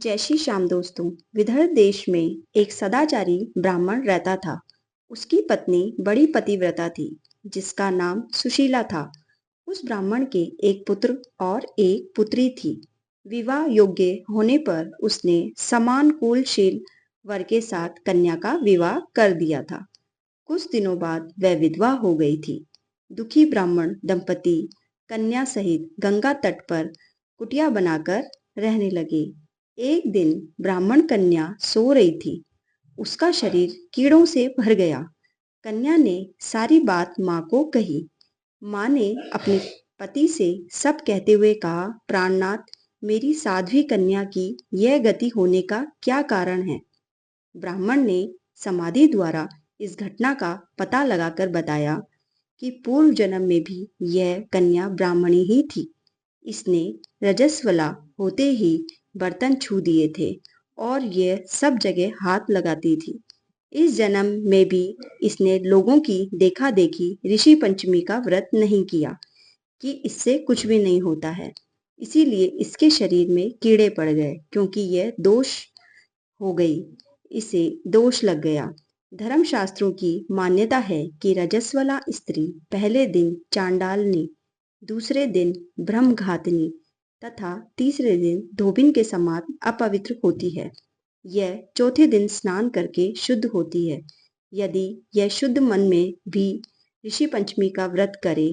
जय श्री श्याम दोस्तों। विदर्भ देश में एक सदाचारी ब्राह्मण रहता था। उसकी पत्नी बड़ी पतिव्रता थी, जिसका नाम सुशीला था। उस ब्राह्मण के एक पुत्र और एक पुत्री थी। विवाह योग्य होने पर उसने समान कुलशील वर के साथ कन्या का विवाह कर दिया था। कुछ दिनों बाद वह विधवा हो गई थी। दुखी ब्राह्मण दंपति कन्या सहित गंगा तट पर कुटिया बनाकर रहने लगे। एक दिन ब्राह्मण कन्या सो रही थी। उसका शरीर कीड़ों से भर गया। कन्या ने सारी बात माँ को कही। माँ ने अपने पति से सब कहते हुए कहा, प्राणनाथ, मेरी साध्वी कन्या की यह गति होने का क्या कारण है? ब्राह्मण ने समाधि द्वारा इस घटना का पता लगाकर बताया कि पूर्व जन्म में भी यह कन्या ब्राह्मणी ही थी। इसने रजस्वला होते ही बर्तन छू दिए थे और यह सब जगह हाथ लगाती थी। इस जन्म में भी इसने लोगों की देखा देखी ऋषि पंचमी का व्रत नहीं किया कि इससे कुछ भी नहीं होता है। इसीलिए इसके शरीर में कीड़े पड़ गए, क्योंकि यह दोष हो गई, इसे दोष लग गया। धर्मशास्त्रों की मान्यता है कि रजस्वला स्त्री पहले दिन चांडालनी, दूसरे दिन ब्रह्मघातिनी तथा तीसरे दिन धोबिन के समान अपवित्र होती है। यह चौथे दिन स्नान करके शुद्ध होती है। यदि यह शुद्ध मन में भी ऋषि पंचमी का व्रत करे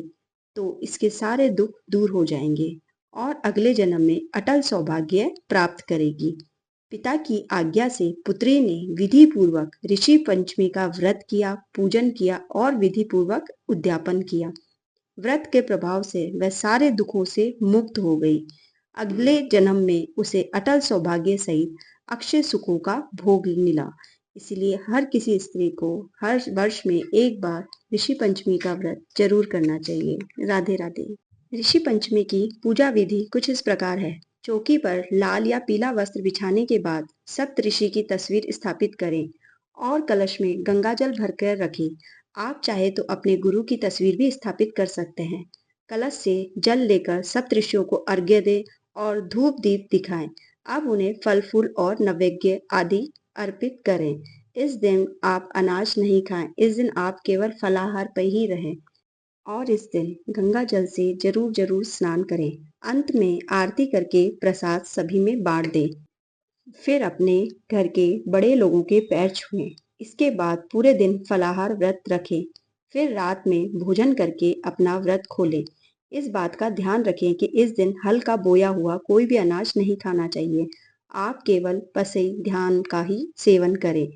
तो इसके सारे दुख दूर हो जाएंगे और अगले जन्म में अटल सौभाग्य प्राप्त करेगी। पिता की आज्ञा से पुत्री ने विधि पूर्वक ऋषि पंचमी का व्रत किया, पूजन किया और विधि पूर्वक उद्यापन किया। व्रत के प्रभाव से वह सारे दुखों से मुक्त हो गई। अगले जन्म में उसे अटल सौभाग्य सहित अक्षय सुखों का भोग मिला। इसलिए हर किसी स्त्री को हर वर्ष में एक बार ऋषि पंचमी का व्रत जरूर करना चाहिए। राधे राधे। ऋषि पंचमी की पूजा विधि कुछ इस प्रकार है। चौकी पर लाल या पीला वस्त्र बिछाने के बाद सप्त ऋषि की तस्वीर स्थापित करें और कलश में गंगाजल भरकर रखें। आप चाहे तो अपने गुरु की तस्वीर भी स्थापित कर सकते हैं। कलश से जल लेकर सप्त ऋषियों को अर्घ्य दें और धूप दीप दिखाएं। अब उन्हें फल फूल और नैवेद्य आदि अर्पित करें। इस दिन आप अनाज नहीं खाएं। इस दिन आप केवल फलाहार पर ही रहें और इस दिन गंगा जल से जरूर जरूर स्नान करें। अंत में आरती करके प्रसाद सभी में बांट दें। फिर अपने घर के बड़े लोगों के पैर छुएं। इसके बाद पूरे दिन फलाहार व्रत रखें। फिर रात में भोजन करके अपना व्रत खोलें। इस बात का ध्यान रखें कि इस दिन हल का बोया हुआ कोई भी अनाज नहीं खाना चाहिए। आप केवल पसई ध्यान का ही सेवन करें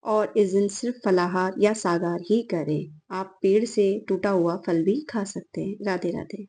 और इस दिन सिर्फ फलाहार या सागार ही करें। आप पेड़ से टूटा हुआ फल भी खा सकते हैं। राधे राधे।